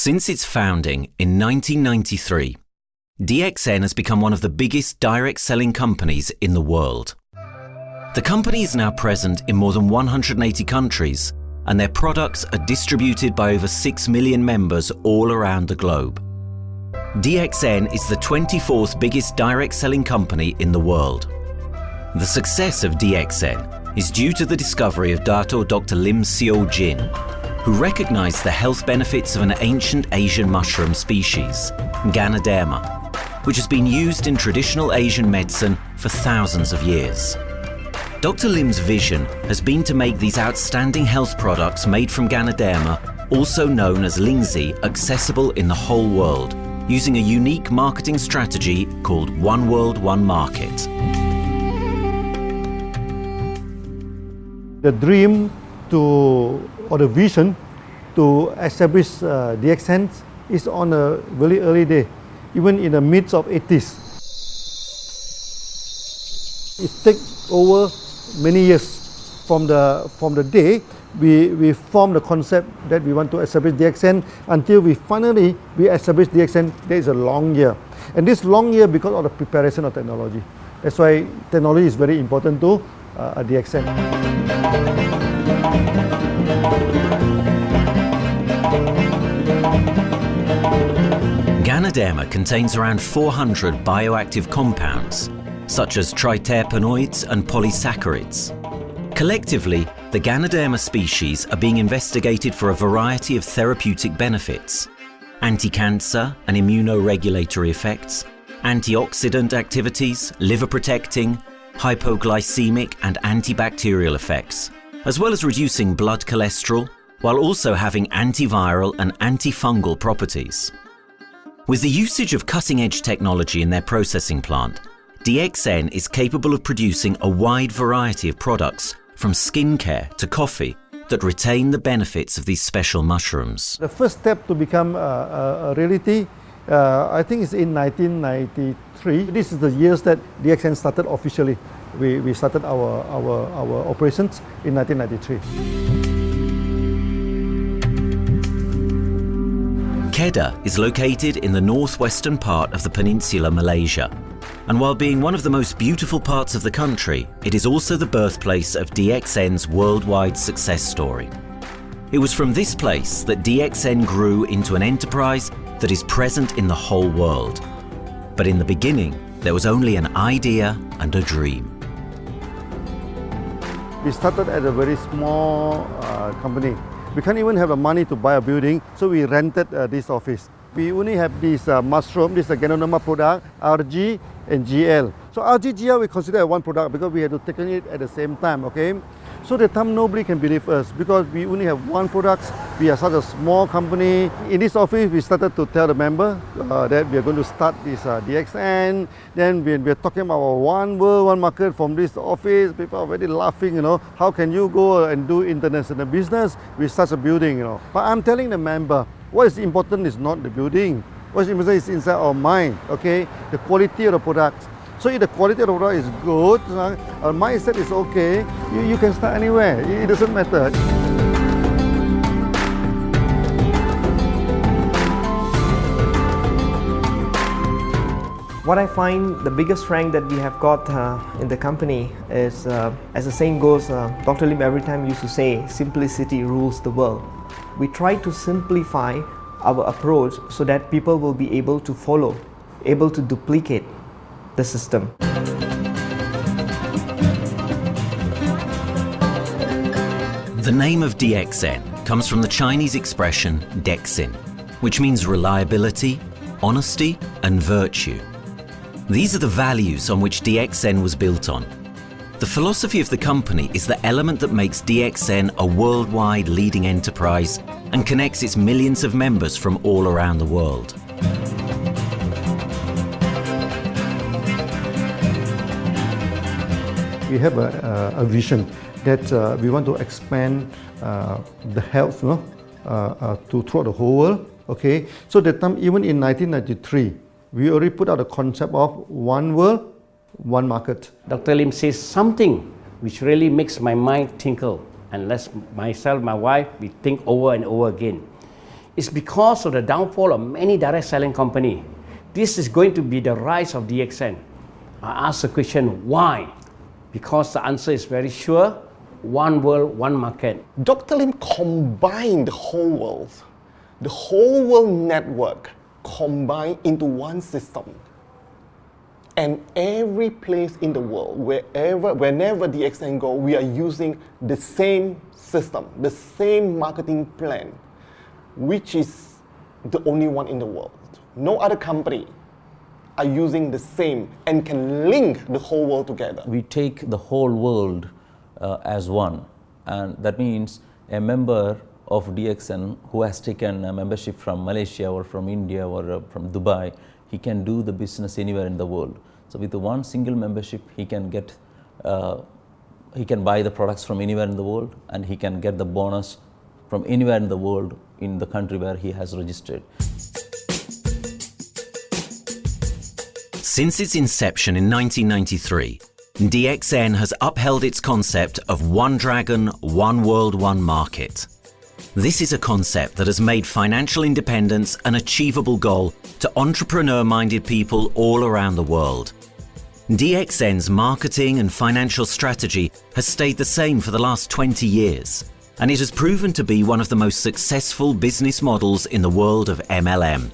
Since its founding in 1993, DXN has become one of the biggest direct selling companies in the world. The company is now present in more than 180 countries, and their products are distributed by over 6 million members all around the globe. DXN is the 24th biggest direct selling company in the world. The success of DXN is due to the discovery of Dr. Lim Seo Jin, who recognized the health benefits of an ancient Asian mushroom species, Ganoderma, which has been used in traditional Asian medicine for thousands of years. Dr. Lim's vision has been to make these outstanding health products made from Ganoderma, also known as Lingzi, accessible in the whole world, using a unique marketing strategy called One World, One Market. The dream or the vision to establish DXN is on a very early day, even in the midst of 80s. It takes over many years from the day we formed the concept that we want to establish DXN until we finally establish DXN. There is a long year, and this long year because of the preparation of technology. That's why technology is very important to DXN. Ganoderma contains around 400 bioactive compounds, such as triterpenoids and polysaccharides. Collectively, the Ganoderma species are being investigated for a variety of therapeutic benefits: anti-cancer and immunoregulatory effects, antioxidant activities, liver protecting, hypoglycemic and antibacterial effects, as well as reducing blood cholesterol, while also having antiviral and antifungal properties. With the usage of cutting-edge technology in their processing plant, DXN is capable of producing a wide variety of products, from skincare to coffee, that retain the benefits of these special mushrooms. The first step to become a reality, I think, is in 1993. This is the years that DXN started officially. We started our operations in 1993. Kedah is located in the northwestern part of the peninsula Malaysia, and while being one of the most beautiful parts of the country, it is also the birthplace of DXN's worldwide success story. It was from this place that DXN grew into an enterprise that is present in the whole world. But in the beginning, there was only an idea and a dream. We started at a very small company. We can't even have the money to buy a building, so we rented this office. We only have this mushroom, this is a Ganoderma product, RG and GL. So RG, GL we consider one product because we had to take it at the same time, okay? So the time nobody can believe us because we only have one product. We are such a small company. In this office, we started to tell the member that we are going to start this DXN. Then we are talking about one world, one market from this office. People are very laughing, you know. How can you go and do international business with such a building, you know? But I'm telling the member, what is important is not the building. What is important is inside our mind, okay? The quality of the product. So if the quality of the product is good, our mindset is okay, you can start anywhere. It doesn't matter. What I find the biggest strength that we have got in the company is, as the saying goes, Dr. Lim every time used to say, simplicity rules the world. We try to simplify our approach so that people will be able to follow, able to duplicate the system. The name of DXN comes from the Chinese expression DXN, which means reliability, honesty, and virtue. These are the values on which DXN was built on. The philosophy of the company is the element that makes DXN a worldwide leading enterprise and connects its millions of members from all around the world. We have a vision that we want to expand the health to throughout the whole world. Okay, so that time, even in 1993, we already put out a concept of one world, one market. Dr. Lim says something which really makes my mind tinkle, unless myself, my wife, we think over and over again. It's because of the downfall of many direct selling companies. This is going to be the rise of DXN. I ask the question, why? Because the answer is very sure, one world, one market. Dr. Lim combined the whole world network combined into one system. And every place in the world, whenever DXN go, we are using the same system, the same marketing plan, which is the only one in the world. No other company are using the same and can link the whole world together. We take the whole world as one, and that means a member of DXN who has taken a membership from Malaysia or from India or from Dubai, he can do the business anywhere in the world. So with the one single membership, he can get, he can buy the products from anywhere in the world, and he can get the bonus from anywhere in the world in the country where he has registered. Since its inception in 1993, DXN has upheld its concept of one dragon, one world, one market. This is a concept that has made financial independence an achievable goal to entrepreneur-minded people all around the world. DXN's marketing and financial strategy has stayed the same for the last 20 years, and it has proven to be one of the most successful business models in the world of MLM.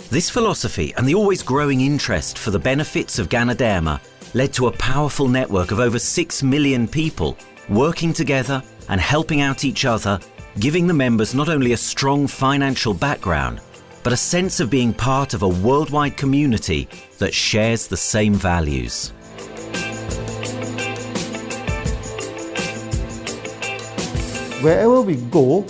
This philosophy and the always growing interest for the benefits of Ganoderma led to a powerful network of over 6 million people working together and helping out each other, giving the members not only a strong financial background, but a sense of being part of a worldwide community that shares the same values. Wherever we go,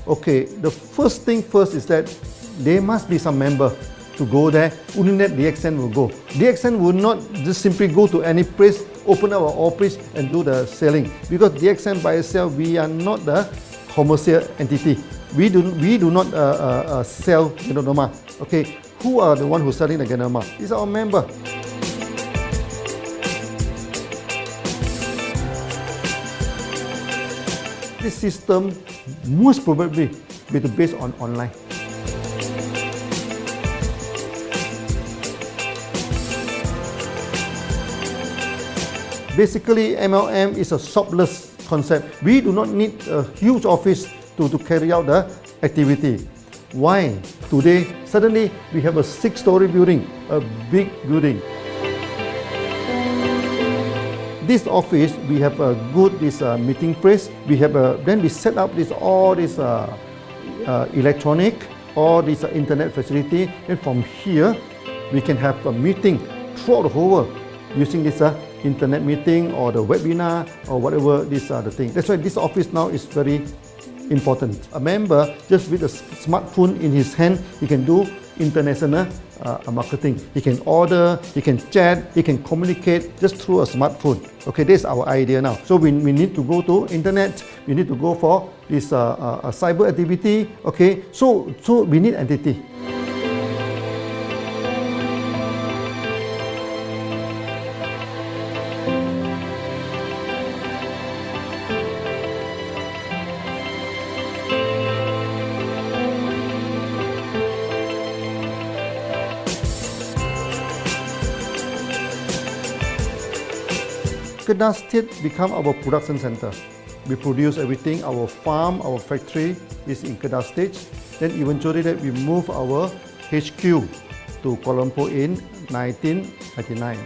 okay, the first thing first is that there must be some member to go there. Only that DXN will go. DXN will not just simply go to any place, open our office and do the selling. Because DXN by itself, we are not the commercial entity. We do not sell Ganoderma. Okay, who are the one who's selling the Ganoderma? It's our member. This system most probably will be based on online. Basically, MLM is a shopless concept. We do not need a huge office to carry out the activity. Why? Today, suddenly we have a 6-story building, a big building. This office, we have a good meeting place. We have then we set up all this electronic, all this internet facility. And from here, we can have a meeting throughout the whole world using this internet meeting or the webinar or whatever these are the things. That's why this office now is very important. A member, just with a smartphone in his hand, he can do international marketing. He can order, he can chat, he can communicate just through a smartphone. Okay, that's our idea now. So we need to go to internet, we need to go for this cyber activity. Okay, so we need entity. Kedah State become our production center. We produce everything. Our farm, our factory is in Kedah State. Then eventually that we move our HQ to Kuala Lumpur in 1999.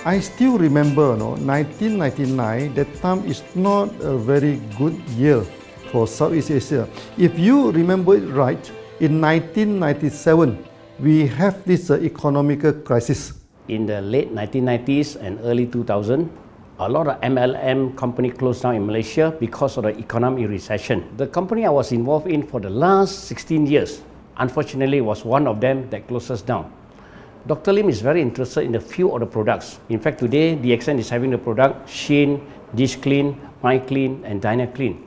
I still remember, 1999, that time is not a very good year for Southeast Asia. If you remember it right, in 1997, we have this economic crisis. In the late 1990s and early 2000, a lot of MLM company closed down in Malaysia because of the economic recession. The company I was involved in for the last 16 years, unfortunately, was one of them that closes down. Dr. Lim is very interested in a few of the products. In fact, today, DXN is having the product Sheen, Dish Clean, My Clean, and Diner Clean.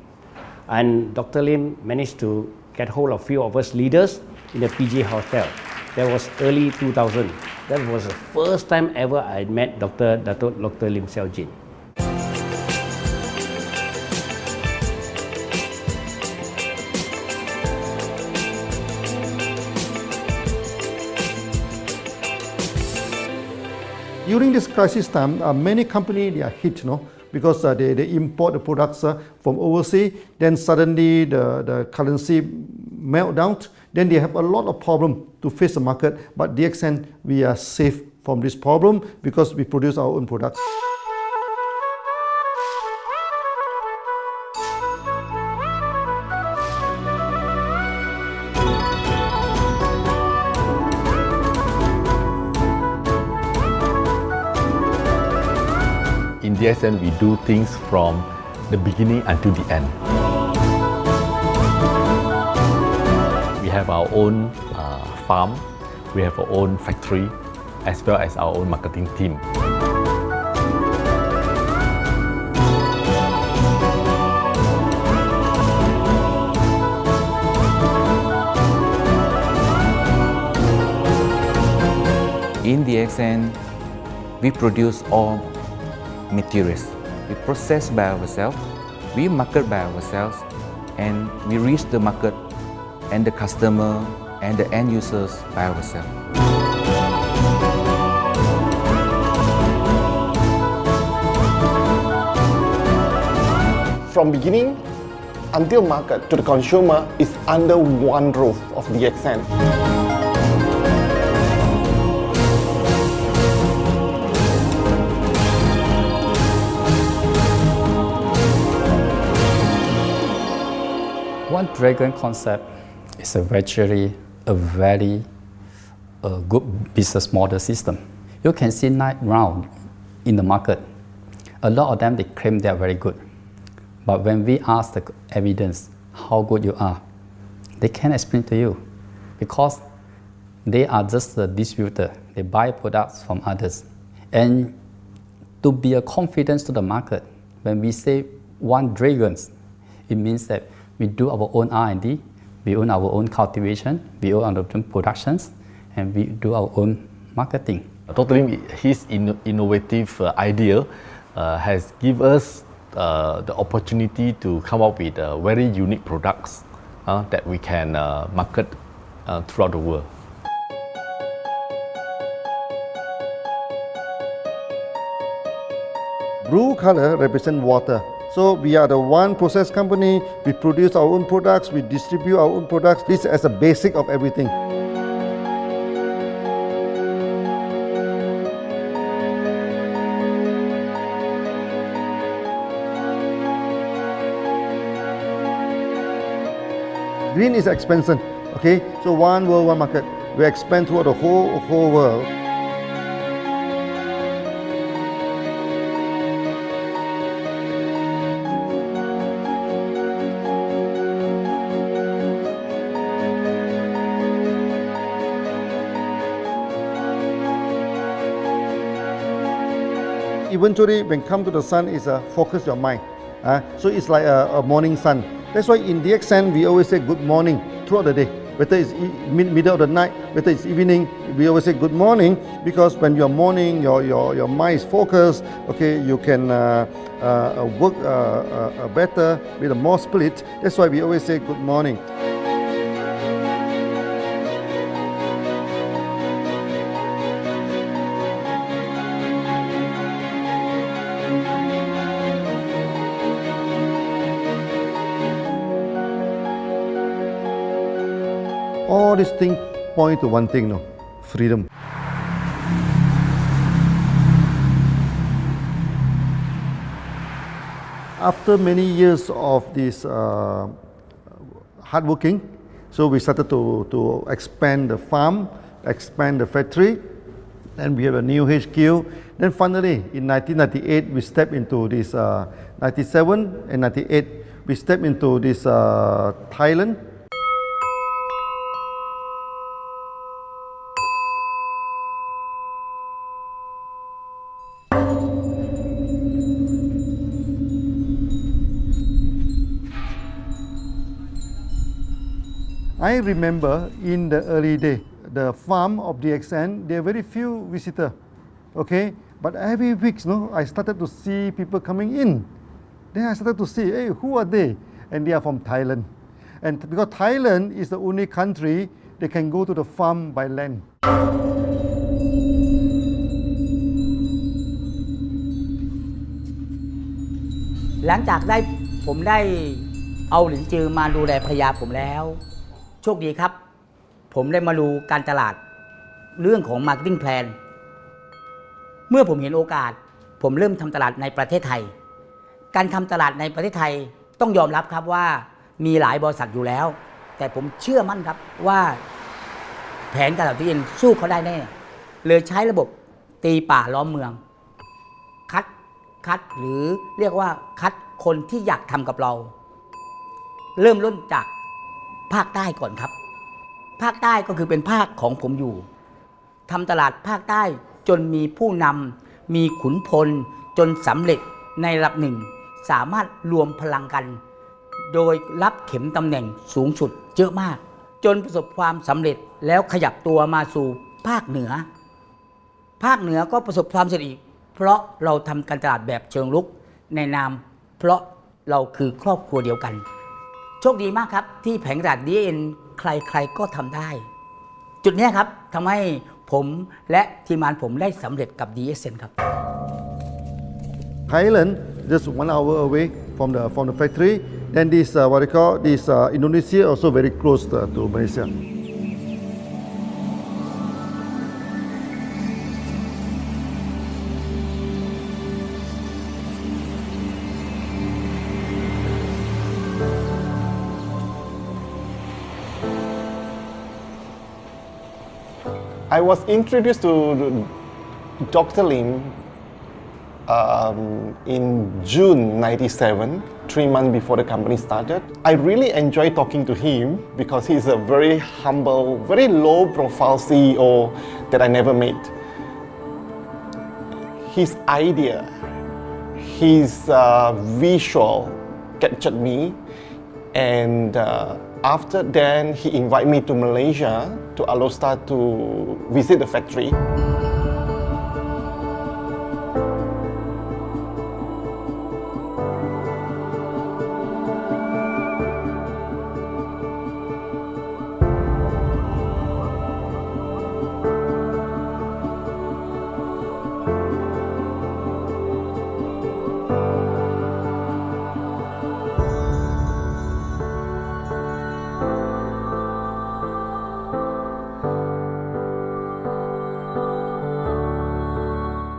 And Dr. Lim managed to get hold of a few of us leaders in the PG Hotel. That was early 2000. That was the first time ever I met Dr. Lim Xiaojin. During this crisis time, many companies they are hit, because they import the products from overseas. Then suddenly the currency melt down. Then they have a lot of problem to face the market. But DXN, we are safe from this problem because we produce our own products. In DXN, we do things from the beginning until the end. We have our own farm, we have our own factory, as well as our own marketing team. In DXN, we produce all materials. We process by ourselves, we market by ourselves, and we reach the market and the customer and the end users by ourselves. From beginning until market to the consumer is under one roof of DXN. One Dragon concept is actually a very good business model system. You can see now in the market, a lot of them they claim they are very good. But when we ask the evidence how good you are, they can't explain to you because they are just a distributor. They buy products from others. And to be a confidence to the market, when we say One Dragons, it means that we do our own R&D, we own our own cultivation, we own our own productions, and we do our own marketing. Dr. Lim, his innovative idea has given us the opportunity to come up with very unique products that we can market throughout the world. Blue color represents water. So we are the one process company, we produce our own products, we distribute our own products. This is as a basic of everything. Green is expansion, okay? So one world, one market. We expand throughout the whole world. Eventually, when come to the sun, is focus your mind. So it's like a morning sun. That's why in DXN, we always say good morning throughout the day. Whether it's middle of the night, whether it's evening, we always say good morning because when you're morning, your mind is focused. Okay, you can work better with a more spirit. That's why we always say good morning. All these things point to one thing, freedom. After many years of this hard working, so we started to expand the farm, expand the factory, and we have a new HQ. Then finally, in 1998, we stepped into this, 97 and 98, we stepped into this Thailand. I remember in the early day, the farm of DXN, there are very few visitors, okay? But every week, I started to see people coming in. Then I started to see, hey, who are they? And they are from Thailand. And because Thailand is the only country they can go to the farm by land. หลังจากผมได้เอาหลินจือมาดูแลภรรยาผมแล้ว โชคดีครับ ผมได้มาดูการตลาดเรื่องของ Marketing Plan เมื่อผมเห็นโอกาสผมเริ่มทำตลาดในประเทศไทย การทำตลาดในประเทศไทยต้องยอมรับครับว่ามีหลายบริษัทอยู่แล้ว แต่ผมเชื่อมั่นครับว่าแผนการตลาดที่เอ็นสู้เขาได้แน่เลยใช้ระบบตีป่าล้อมเมืองคัดหรือเรียกว่าคัดคนที่อยากทำกับเรา เริ่มต้นจากภาคใต้ก่อนครับภาคใต้ก็คือเป็นภาคของผมอยู่ทำตลาดภาคใต้จนมีผู้นำมีขุนพลจนสำเร็จในระดับหนึ่งสามารถรวมพลังกันโดยรับเข็มตำแหน่งสูงสุดเยอะมากจนประสบความสำเร็จแล้วขยับตัวมาสู่ภาคเหนือก็ประสบความสำเร็จอีกเพราะเราทำการตลาดแบบเชิงรุกในนามเพราะเราคือครอบครัวเดียวกันโชคดีมากครับที่แผงตลาด DXN ใครๆก็ทำได้จุดนี้ครับทำให้ผมและทีมงานผมได้สำเร็จกับ DXN ครับ Thailand just 1 hour away from the factory. Then this what they call this Indonesia also very close to Malaysia. I was introduced to Dr. Lim in June '97, 3 months before the company started. I really enjoy talking to him because he's a very humble, very low-profile CEO that I never met. His idea, his visual captured me, and after then he invited me to Malaysia, to Alostar, to visit the factory.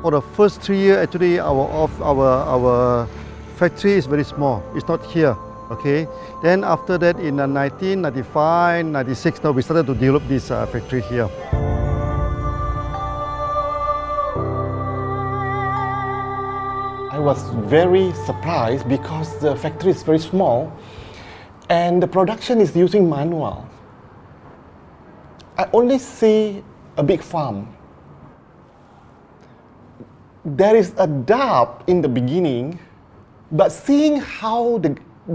For the first 3 years, actually, our factory is very small. It's not here, okay? Then after that, in 1995, 96, now we started to develop this factory here. I was very surprised because the factory is very small and the production is using manual. I only see a big farm. There is a doubt in the beginning, but seeing how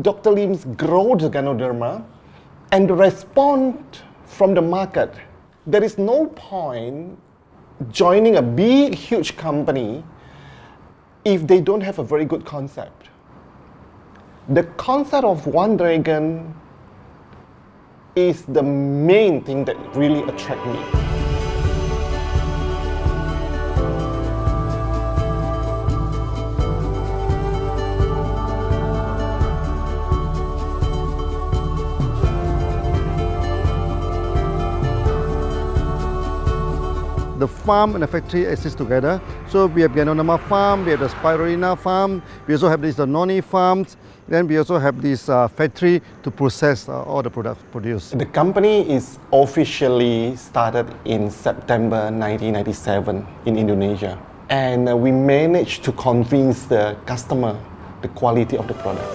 Dr. Lim's grow the Ganoderma and the response from the market, there is no point joining a big, huge company if they don't have a very good concept. The concept of One Dragon is the main thing that really attracts me. The farm and the factory exist together. So we have Ganoderma farm, we have the Spirulina farm, we also have these noni farms, then we also have this factory to process all the products produced. The company is officially started in September 1997 in Indonesia. And we managed to convince the customer the quality of the product.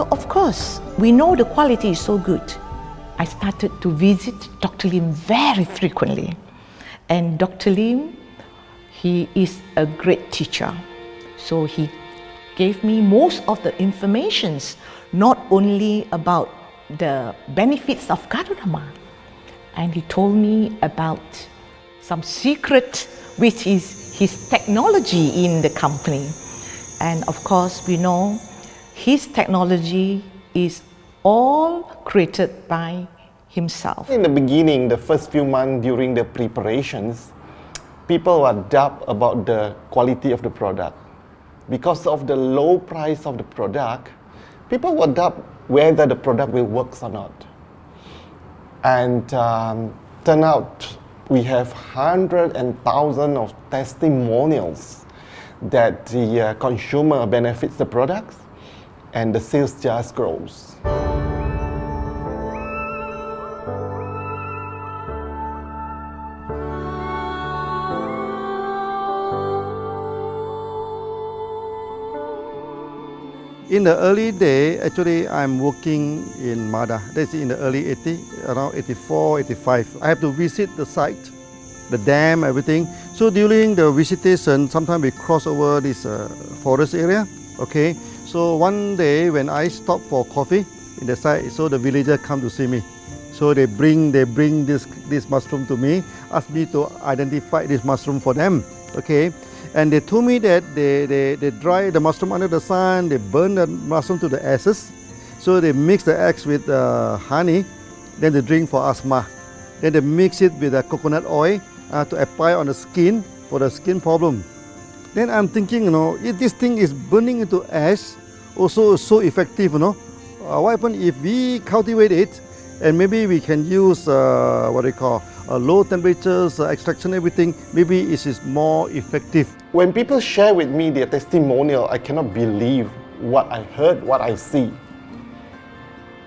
So of course, we know the quality is so good. I started to visit Dr. Lim very frequently. And Dr. Lim, he is a great teacher. So he gave me most of the informations, not only about the benefits of Ganoderma, and he told me about some secret, which is his technology in the company. And of course, we know his technology is all created by himself. In the beginning, the first few months during the preparations, people were doubt about the quality of the product. Because of the low price of the product, people were doubt whether the product will work or not. And turn out we have hundreds and thousands of testimonials that the consumer benefits the products and the sales just grows. In the early day, actually, I'm working in Mada. That's in the early 80s, around 84, 85. I have to visit the site, the dam, everything. So during the visitation, sometimes we cross over this forest area. Okay. So one day when I stop for coffee in the site, so the villager come to see me. So they bring this mushroom to me, ask me to identify this mushroom for them. Okay. And they told me that they dry the mushroom under the sun, they burn the mushroom to the ashes. So they mix the eggs with honey, then they drink for asthma. Then they mix it with coconut oil to apply on the skin for the skin problem. Then I'm thinking, if this thing is burning into ash, also so effective, what happens if we cultivate it and maybe we can use low temperatures, extraction, everything, maybe it is more effective. When people share with me their testimonial, I cannot believe what I heard, what I see.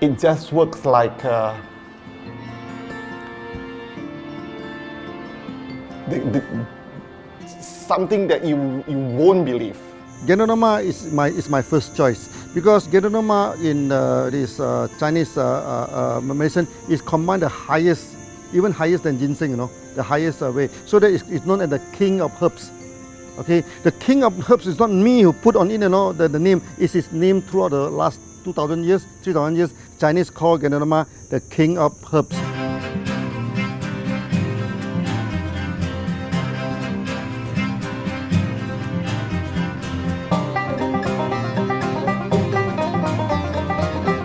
It just works like something that you won't believe. Ganoderma is my first choice because Ganoderma in this Chinese medicine is command the highest, even higher than ginseng, the highest way. So that it's known as the king of herbs. Okay, the king of herbs is not me who put on it, the name. It's his name throughout the last 2,000 years, 3,000 years. Chinese call Ganoderma the king of herbs.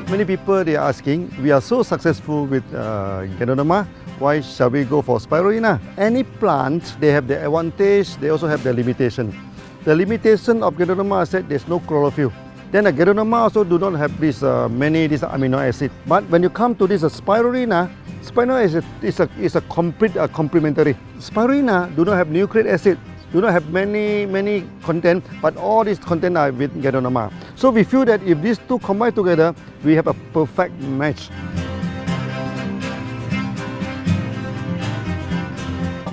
Many people they are asking, we are so successful with Ganoderma, why shall we go for spirulina? Any plant, they have the advantage, they also have the limitation. The limitation of Ganoderma is that there's no chlorophyll. Then Ganoderma also do not have this many amino acid. But when you come to this spirulina, spirulina is a complete complementary. Spirulina do not have nucleic acid, do not have many content, but all these content are with Ganoderma. So we feel that if these two combine together, we have a perfect match.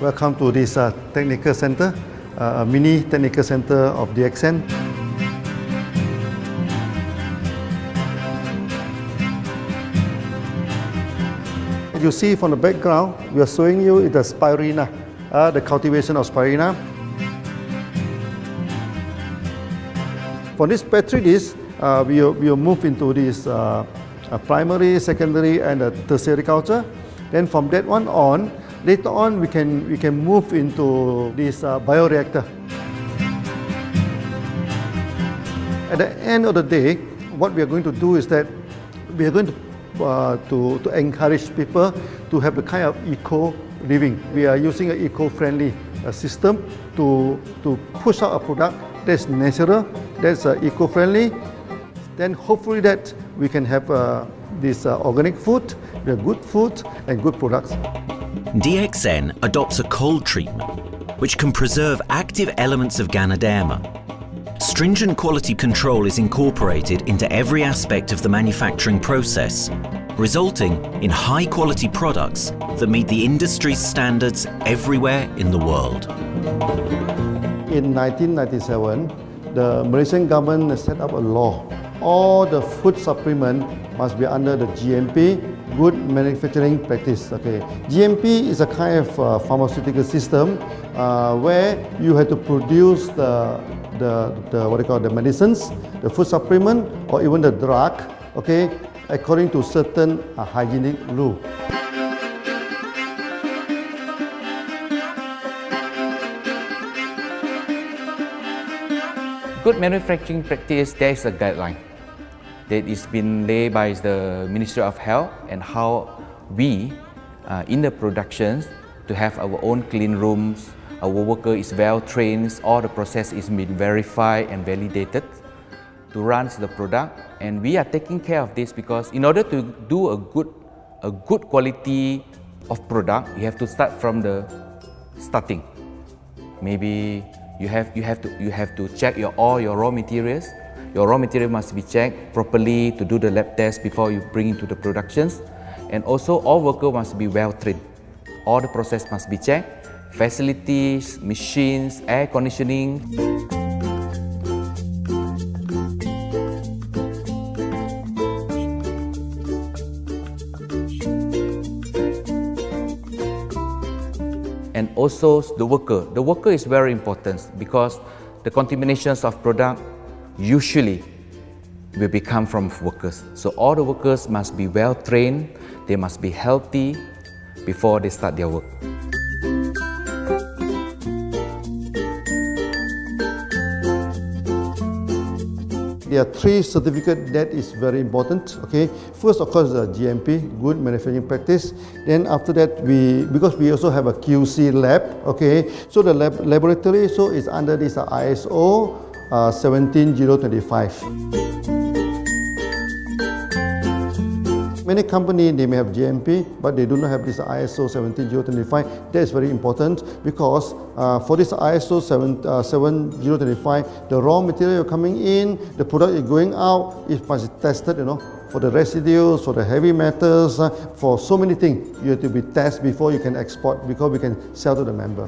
Welcome to this technical center, a mini technical center of DXN. You see from the background, we are showing you the spirulina, the cultivation of spirulina. For this petri dish, we will move into this primary, secondary, and tertiary culture. Then from that one on, later on we can move into this bioreactor. At the end of the day, what we are going to do is that we are going to encourage people to have a kind of eco living. We are using an eco-friendly system to push out a product that's natural, that's eco-friendly. Then hopefully that we can have this organic food, good food and good products. DXN adopts a cold treatment which can preserve active elements of Ganoderma. Stringent quality control is incorporated into every aspect of the manufacturing process, resulting in high-quality products that meet the industry's standards everywhere in the world. In 1997, the Malaysian government set up a law all the food supplement must be under the GMP, Good Manufacturing Practice. Okay, GMP is a kind of pharmaceutical system where you have to produce the what you call the medicines, the food supplement, or even the drug. Okay, according to certain hygienic rule. Good manufacturing practice, there is a guideline that is been laid by the Ministry of Health and how we in the productions to have our own clean rooms, our worker is well trained, all the process is been verified and validated to run the product, and we are taking care of this because in order to do a good quality of product, you have to start from the starting. Maybe you have to check all your raw materials. Your raw material must be checked properly to do the lab test before you bring into the productions. And also all workers must be well trained. All the process must be checked. Facilities, machines, air conditioning. And also the worker. The worker is very important because the contaminations of product usually will become from workers. So all the workers must be well trained, they must be healthy before they start their work. There are 3 certificates that is very important. Okay, first of course the GMP, Good Manufacturing Practice. Then after that because we also have a QC lab. Okay, so the laboratory is under this ISO 17025. Many companies, they may have GMP, but they do not have this ISO 17025. That is very important because for this ISO 17025, the raw material coming in, the product is going out, it must be tested, for the residues, for the heavy metals, for so many things. You have to be tested before you can export, because we can sell to the member.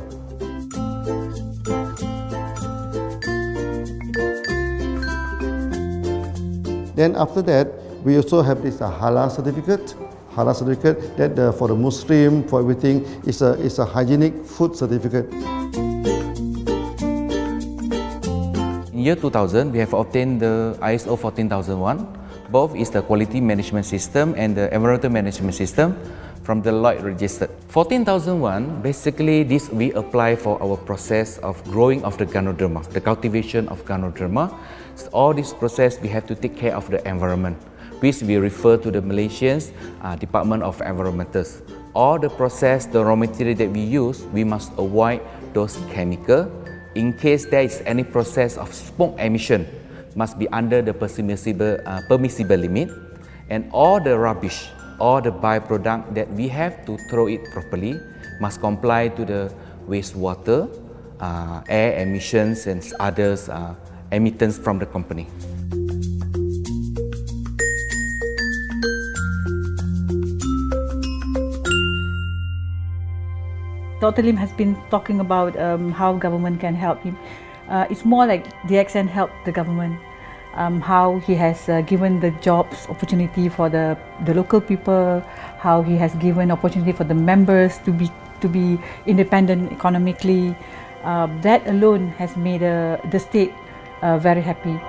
Then after that, we also have this halal certificate. Halal certificate that for the Muslim, for everything, is a hygienic food certificate. In year 2000, we have obtained the ISO 14001. Both is the quality management system and the environmental management system from the Lloyd registered. 14001, basically this we apply for our process of growing of the Ganoderma, the cultivation of Ganoderma. So all this process we have to take care of the environment, which we refer to the Malaysians Department of Environmentals. All the process, the raw material that we use, we must avoid those chemicals. In case there is any process of smoke emission, must be under the permissible limit, and all the rubbish, all the byproduct that we have to throw it properly must comply to the wastewater, air emissions and others emittance from the company. Dr. Lim has been talking about how government can help him. It's more like DXN helped the government, how he has given the jobs opportunity for the local people, how he has given opportunity for the members to be independent economically. That alone has made the state very happy.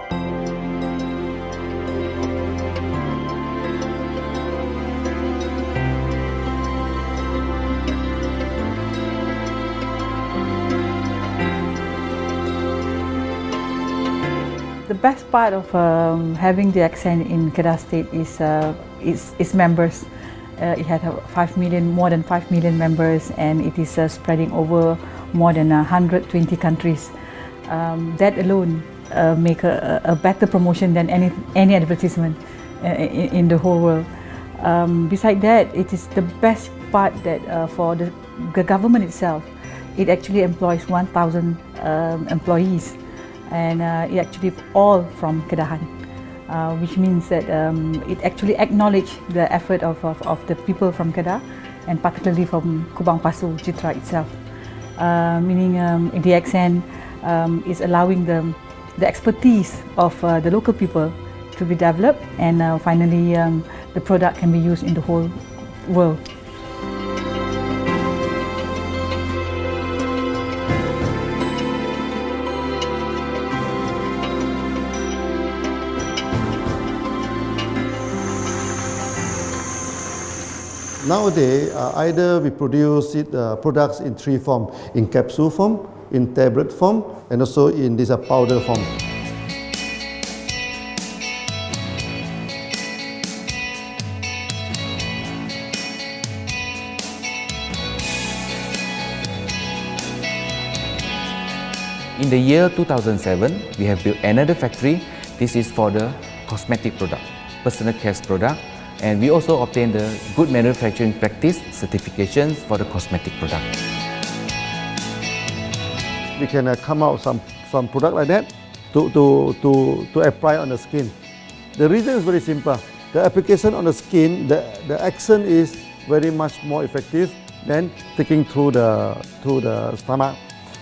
The best part of having the DXN in Kedah State is its members. It had more than 5 million members, and it is spreading over more than 120 countries. That alone make a better promotion than any advertisement in the whole world. Besides that, it is the best part that for the government itself, it actually employs 1,000 employees. And it actually all from Kedahan, which means that it actually acknowledges the effort of the people from Kedah, and particularly from Kubang Pasu Citra itself. Meaning DXN is allowing the expertise of the local people to be developed, and finally the product can be used in the whole world. Nowadays, either we produce products in three forms: in capsule form, in tablet form, and also in this powder form. In the year 2007, we have built another factory. This is for the cosmetic product, personal care product, and we also obtained the Good Manufacturing Practice certifications for the cosmetic product. We can come out some product like that to apply on the skin. The reason is very simple. The application on the skin, the action is very much more effective than taking through the stomach.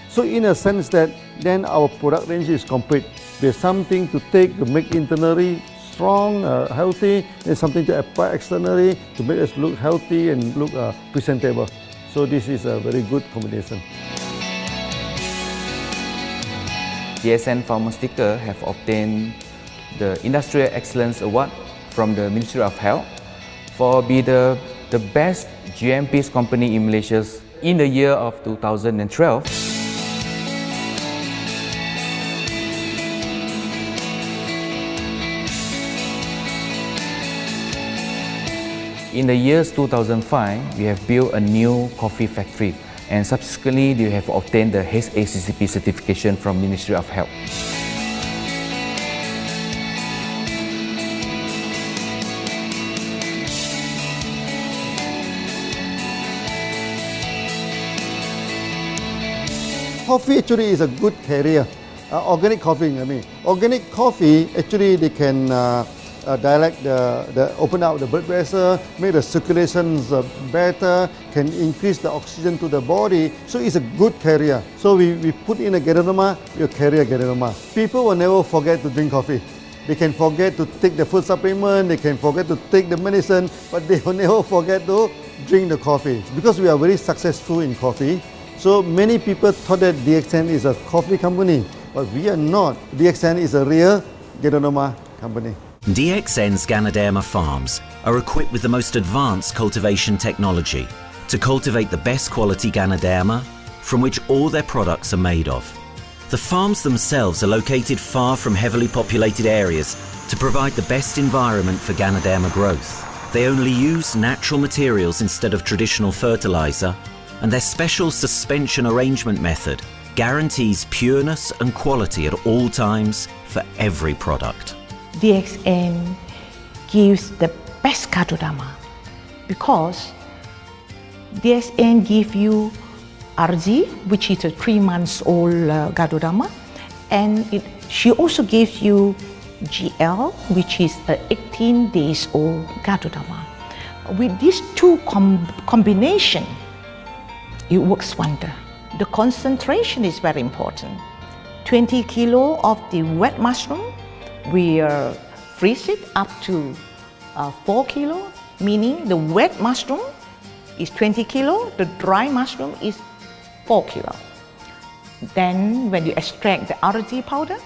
So in a sense that then our product range is complete. There's something to take to make internally strong, healthy. There's something to apply externally to make us look healthy and look presentable. So this is a very good combination. DXN Pharmaceutical have obtained the Industrial Excellence Award from the Ministry of Health for be the best GMP company in Malaysia in the year of 2012. In the years 2005, we have built a new coffee factory, and subsequently we have obtained the HACCP certification from Ministry of Health. Coffee actually is a good carrier. Organic coffee, I mean. Organic coffee, actually they can dilate open out the blood vessel, make the circulations better, can increase the oxygen to the body. So it's a good carrier. So we put in a Ganoderma, you carry a Ganoderma. People will never forget to drink coffee. They can forget to take the food supplement, they can forget to take the medicine, but they will never forget to drink the coffee. Because we are very successful in coffee, so many people thought that DXN is a coffee company, but we are not. DXN is a real Ganoderma company. DXN's Ganoderma farms are equipped with the most advanced cultivation technology to cultivate the best quality Ganoderma from which all their products are made of. The farms themselves are located far from heavily populated areas to provide the best environment for Ganoderma growth. They only use natural materials instead of traditional fertilizer, and their special suspension arrangement method guarantees pureness and quality at all times for every product. DXN gives the best Ganoderma because DXN gives you RZ, which is a 3 months old Ganoderma, and she also gives you GL, which is a 18 days old Ganoderma. With these two combination, it works wonder. The concentration is very important. 20 kilo of the wet mushroom, we freeze it up to 4 kilo, meaning the wet mushroom is 20 kilo, the dry mushroom is 4 kilo. Then when you extract the RD powder,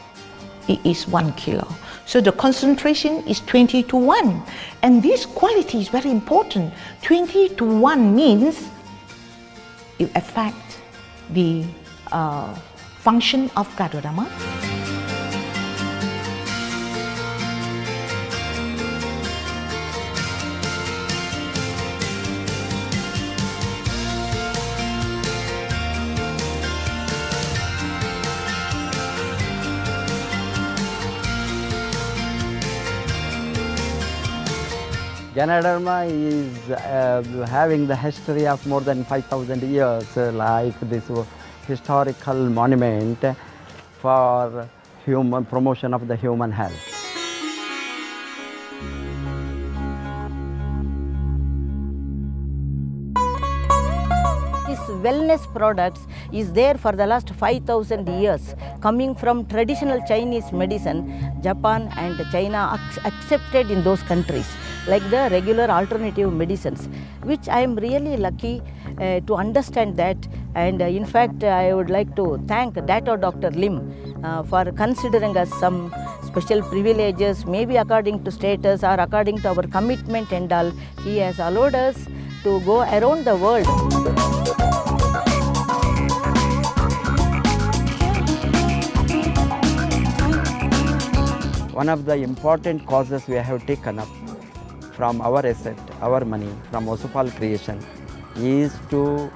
it is 1 kilo. So the concentration is 20 to 1. And this quality is very important. 20 to 1 means it affects the function of Ganoderma. Ganoderma is having the history of more than 5,000 years, like this historical monument for human promotion of the human health. This wellness products is there for the last 5,000 years, coming from traditional Chinese medicine. Japan and China accepted in those countries, like the regular alternative medicines, which I am really lucky to understand that. And in fact, I would like to thank Dr. Lim for considering us some special privileges, maybe according to status or according to our commitment and all. He has allowed us to go around the world. One of the important causes we have taken up from our asset, our money, from Osopal creation, is to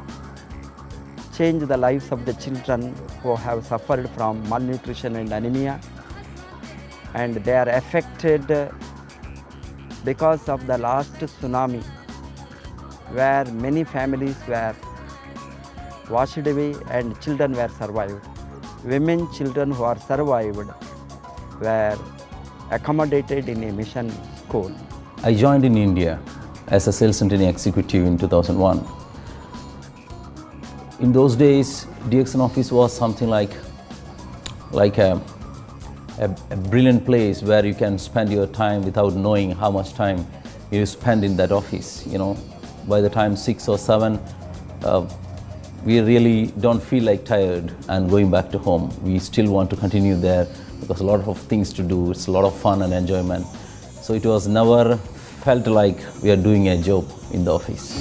change the lives of the children who have suffered from malnutrition and anemia, and they are affected because of the last tsunami, where many families were washed away and children were survived. Women, children who are survived were accommodated in a mission school. I joined in India as a sales and training executive in 2001. In those days, DXN office was something like a brilliant place where you can spend your time without knowing how much time you spend in that office. You know, by the time 6 or 7, we really don't feel like tired and going back to home. We still want to continue there because a lot of things to do. It's a lot of fun and enjoyment. So it was never felt like we are doing a job in the office.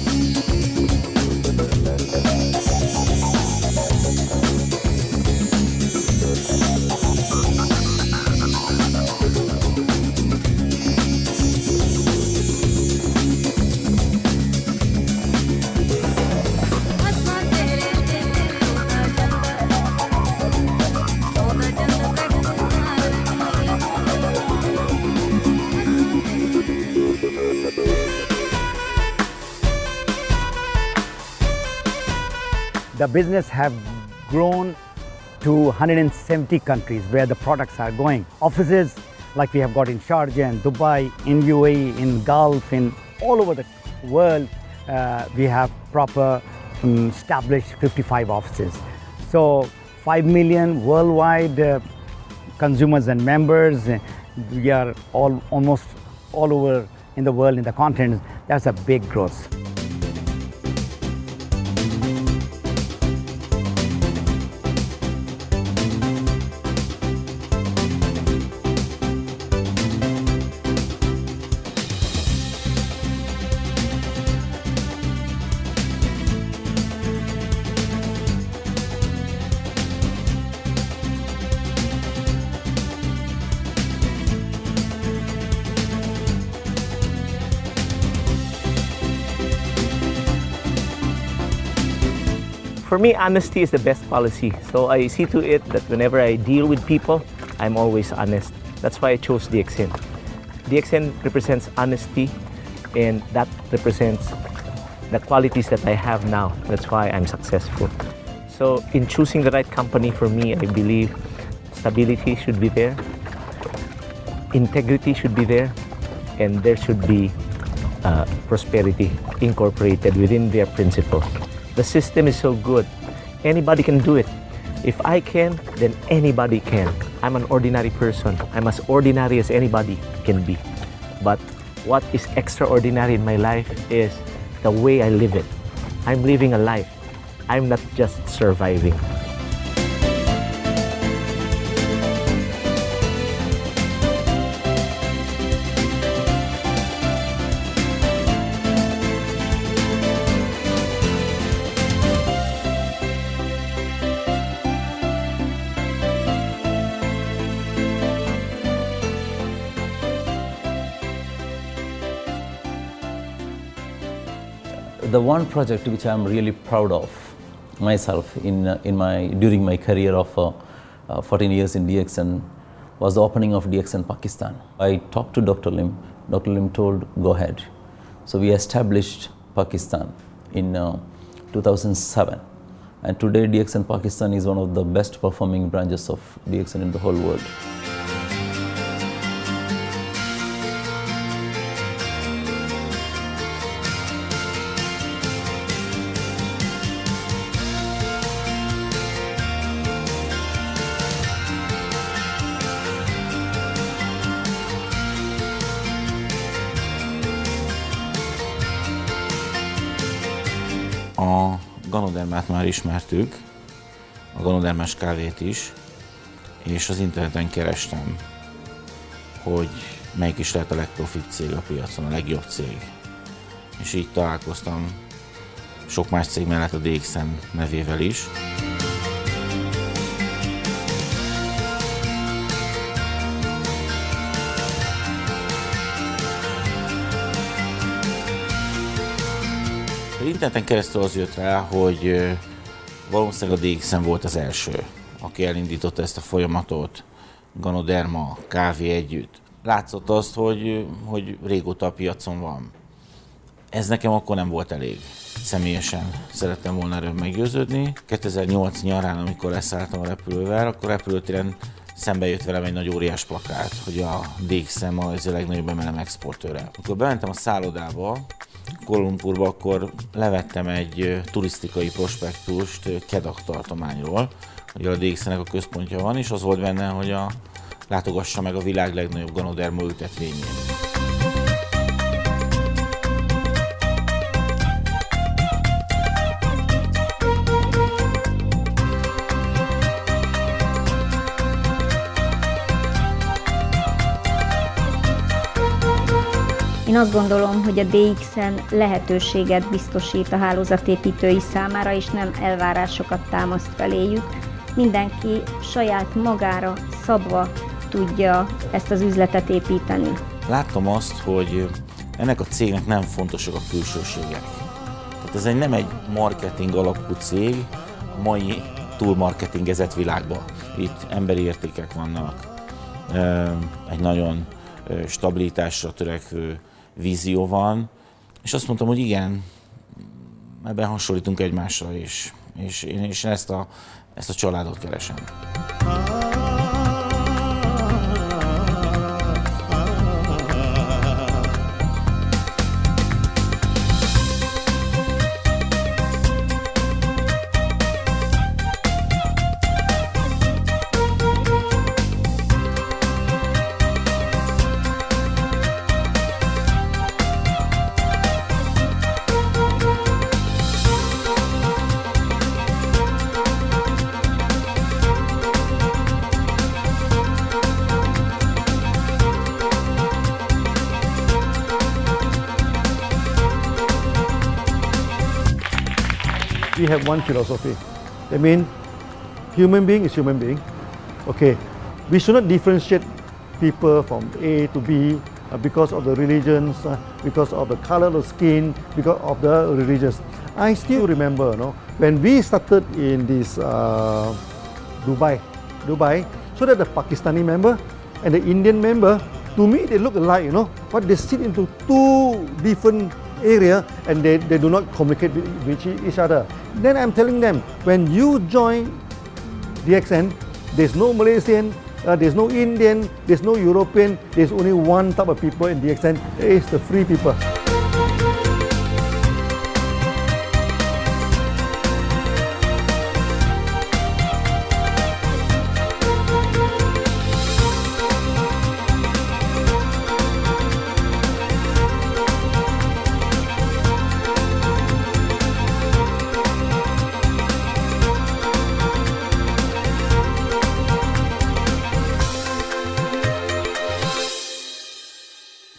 The business have grown to 170 countries where the products are going. Offices like we have got in Sharjah and Dubai, in UAE, in Gulf, in all over the world, we have proper established 55 offices. So 5 million worldwide consumers and members. We are almost all over in the world, in the continents. That's a big growth. For me, honesty is the best policy. So I see to it that whenever I deal with people, I'm always honest. That's why I chose DXN. DXN represents honesty, and that represents the qualities that I have now. That's why I'm successful. So in choosing the right company for me, I believe stability should be there, integrity should be there, and there should be prosperity incorporated within their principles. The system is so good. Anybody can do it. If I can, then anybody can. I'm an ordinary person. I'm as ordinary as anybody can be. But what is extraordinary in my life is the way I live it. I'm living a life. I'm not just surviving. The one project which I'm really proud of myself during my career of 14 years in DXN was the opening of DXN Pakistan. I talked to Dr. Lim. Dr. Lim told, go ahead. So we established Pakistan in 2007. And today DXN Pakistan is one of the best performing branches of DXN in the whole world. A Ganodermát már ismertük, a Ganodermás kávét is, és az interneten kerestem, hogy melyik is lehet a legprofit cég a piacon, a legjobb cég. És így találkoztam sok más cég mellett a DXN nevével is. Az interneten keresztül az jött rá, hogy valószínűleg a DXN volt az első, aki elindította ezt a folyamatot, Ganoderma, kávé együtt. Látszott azt, hogy régóta a piacon van. Ez nekem akkor nem volt elég. Személyesen szerettem volna erről meggyőződni. 2008 nyarán, amikor leszálltam a repülővel, akkor repülőtéren szembe jött velem egy nagy óriás plakát, hogy a DXN az a legnagyobb MLM exportőre. Amikor bementem a szállodába, Kuala Lumpurba, akkor levettem egy turisztikai prospektust Kedah tartományról, hogy a DXN-nek a központja van, és az volt benne, hogy látogassa meg a világ legnagyobb Ganoderma ültetvényét. Én azt gondolom, hogy a DXN lehetőséget biztosít a hálózatépítői számára, és nem elvárásokat támaszt feléjük. Mindenki saját magára szabva tudja ezt az üzletet építeni. Láttam azt, hogy ennek a cégnek nem fontosak a külsőségek. Tehát ez nem egy marketing alapú cég a mai túlmarketingezett világban. Itt emberi értékek vannak, egy nagyon stabilitásra törekvő vízió van, és azt mondtam, hogy igen, ebben hasonlítunk egymásra is, és én ezt a családot keresem. We have one philosophy. I mean, human being is human being. Okay, we should not differentiate people from A to B because of the religions, because of the color of the skin, because of the religions. I still remember, when we started in this Dubai, so that the Pakistani member and the Indian member, to me they look alike, but they sit into two different area and they do not communicate with each other. Then I'm telling them, when you join DXN, there's no Malaysian, there's no Indian, there's no European, there's only one type of people in DXN, it's the free people.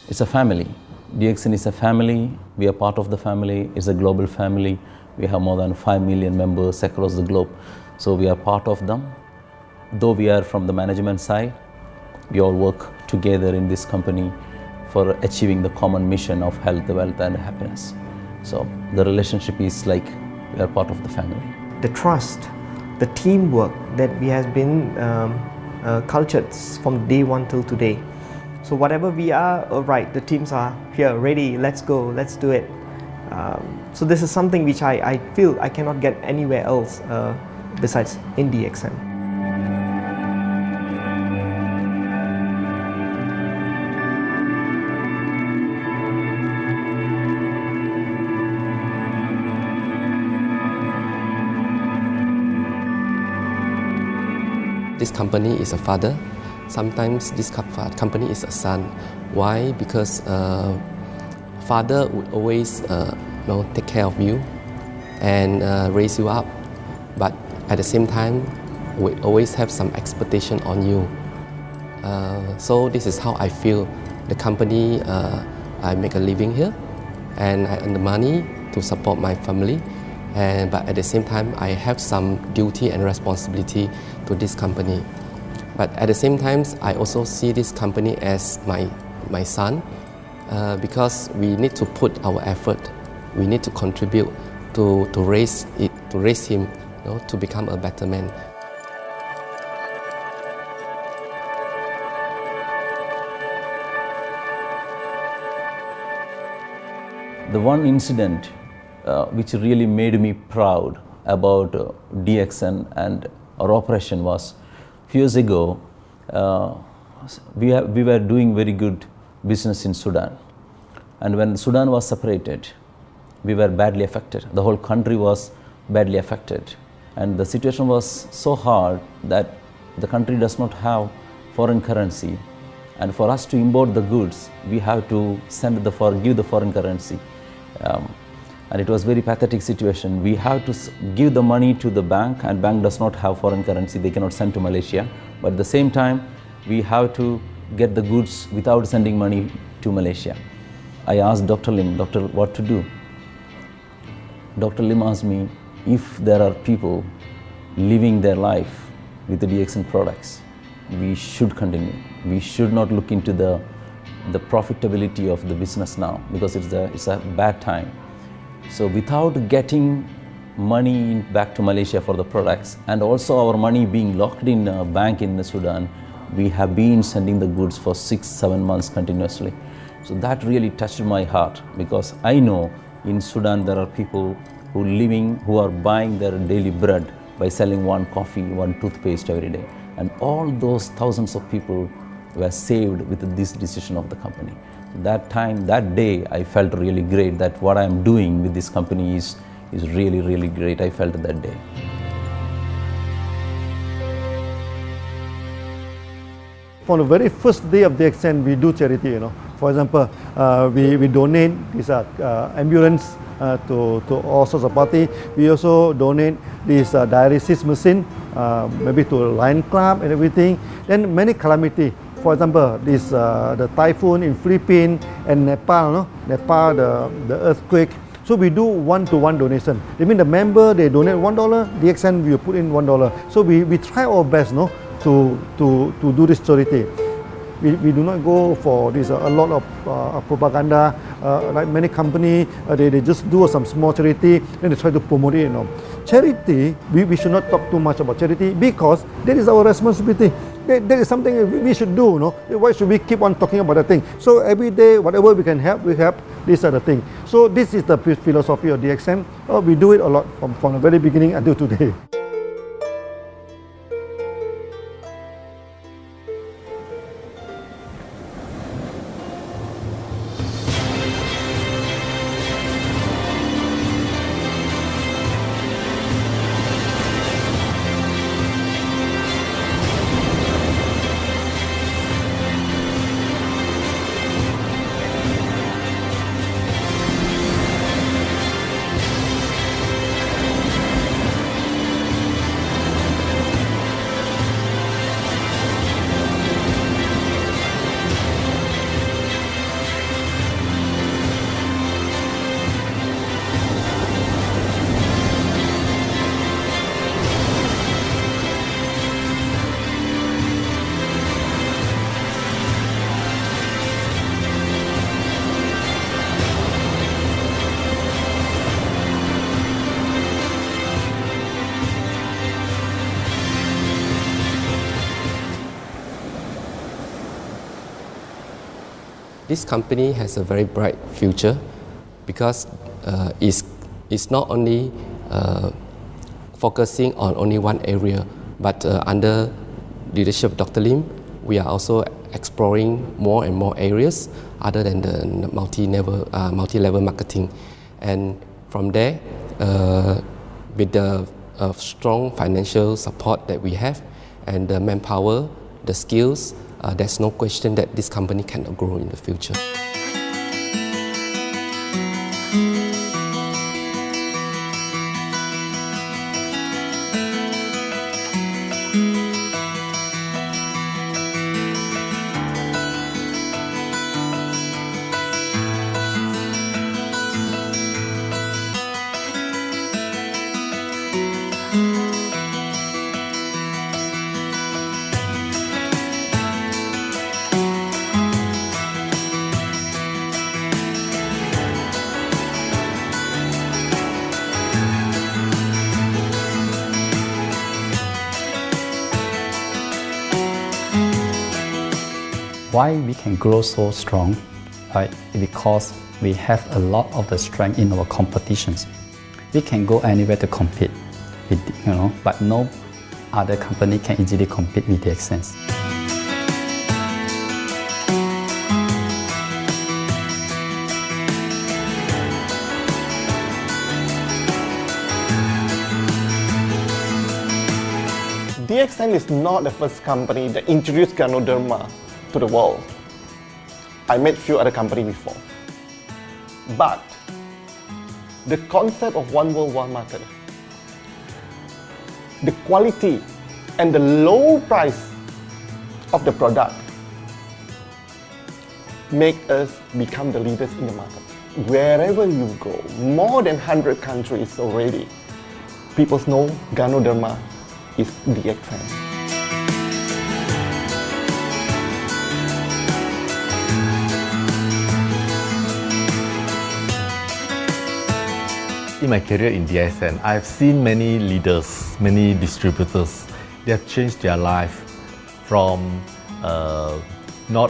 It's a family. DXN is a family. We are part of the family. It's a global family. We have more than 5 million members across the globe. So we are part of them. Though we are from the management side, we all work together in this company for achieving the common mission of health, wealth and happiness. So the relationship is like we are part of the family. The trust, the teamwork that we has been cultured from day one till today. So whatever we are, right, the teams are here, ready, let's go, let's do it. So this is something which I feel I cannot get anywhere else besides in DXN. This company is a father. Sometimes this company is a son. Why? Because father would always take care of you, and raise you up. But at the same time, we always have some expectation on you. So this is how I feel. The company, I make a living here, and I earn the money to support my family. But at the same time, I have some duty and responsibility to this company. But at the same time, I also see this company as my son, because we need to put our effort, we need to contribute to raise him, to become a better man. The one incident which really made me proud about DXN and our operation was few years ago. We were doing very good business in Sudan, and when Sudan was separated, we were badly affected. The whole country was badly affected, and the situation was so hard that the country does not have foreign currency, and for us to import the goods, we have to give the foreign currency. And it was very pathetic situation. We have to give the money to the bank, and bank does not have foreign currency, they cannot send to Malaysia. But at the same time, we have to get the goods without sending money to Malaysia. I asked Dr. Lim, doctor, what to do? Dr. Lim asked me, if there are people living their life with the DXN products, we should continue. We should not look into the profitability of the business now, because it's a bad time. So without getting money back to Malaysia for the products, and also our money being locked in a bank in Sudan, we have been sending the goods for 6-7 months continuously. So that really touched my heart, because I know in Sudan there are people who are buying their daily bread by selling one coffee, one toothpaste every day. And all those thousands of people were saved with this decision of the company. That day, I felt really great that what I am doing with this company is really, really great. I felt that day. From the very first day of DXN, we do charity. For example, we donate this ambulance to all sorts of party. We also donate this dialysis machine, maybe to Lion Club and everything. Then many calamity. For example, the typhoon in Philippines and Nepal, the earthquake. So we do one-to-one donation. I mean, the member, they donate $1, DXN will put in $1. So we try our best, to do this charity. We do not go for this a lot of propaganda. Like many companies, they just do some small charity, then they try to promote it. Charity, we should not talk too much about charity, because that is our responsibility. That is something we should do. Why should we keep on talking about the thing? So every day, whatever we can help, we help. These are the things. So this is the philosophy of DXN. We do it a lot from the very beginning until today. This company has a very bright future, because it's not only focusing on only one area, but under leadership of Dr. Lim, we are also exploring more and more areas other than the multi-level marketing. And from there, with the strong financial support that we have, and the manpower, the skills, there's no question that this company cannot grow in the future. Why we can grow so strong, right? Because we have a lot of the strength in our competitions. We can go anywhere to compete, but no other company can easily compete with DXN. DXN is not the first company that introduced Ganoderma to the world. I met few other companies before. But the concept of one world, one market, the quality and the low price of the product make us become the leaders in the market. Wherever you go, more than 100 countries already, people know Ganoderma is DXN. In my career in DXN, I've seen many leaders, many distributors. They have changed their life from not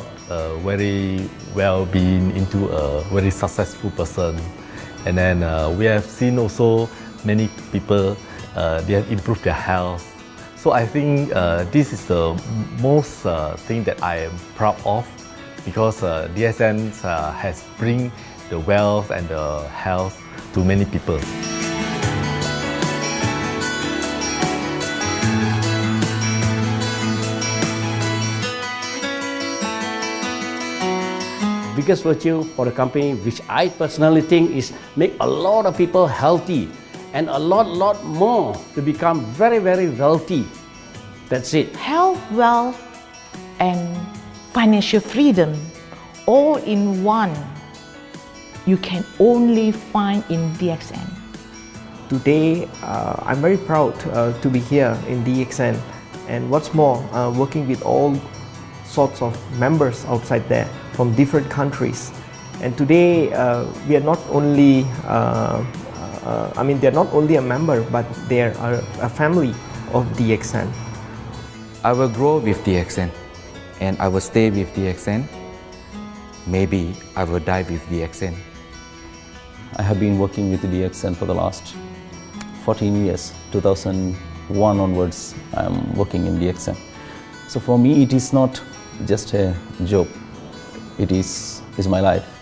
very well-being into a very successful person. And then we have seen also many people, they have improved their health. So I think this is the most thing that I am proud of, because DXN has bring the wealth and the health to many people. Biggest virtue for the company, which I personally think is make a lot of people healthy and a lot more to become very wealthy. That's it. Health, wealth, and financial freedom all in one. You can only find in DXN. Today, I'm very proud to be here in DXN, and what's more, working with all sorts of members outside there from different countries. And today, we are not only, they're not only a member, but they're a family of DXN. I will grow with DXN, and I will stay with DXN. Maybe I will die with DXN. I have been working with the DXN for the last 14 years. 2001 onwards, I am working in DXN. So for me, it is not just a job. It is my life.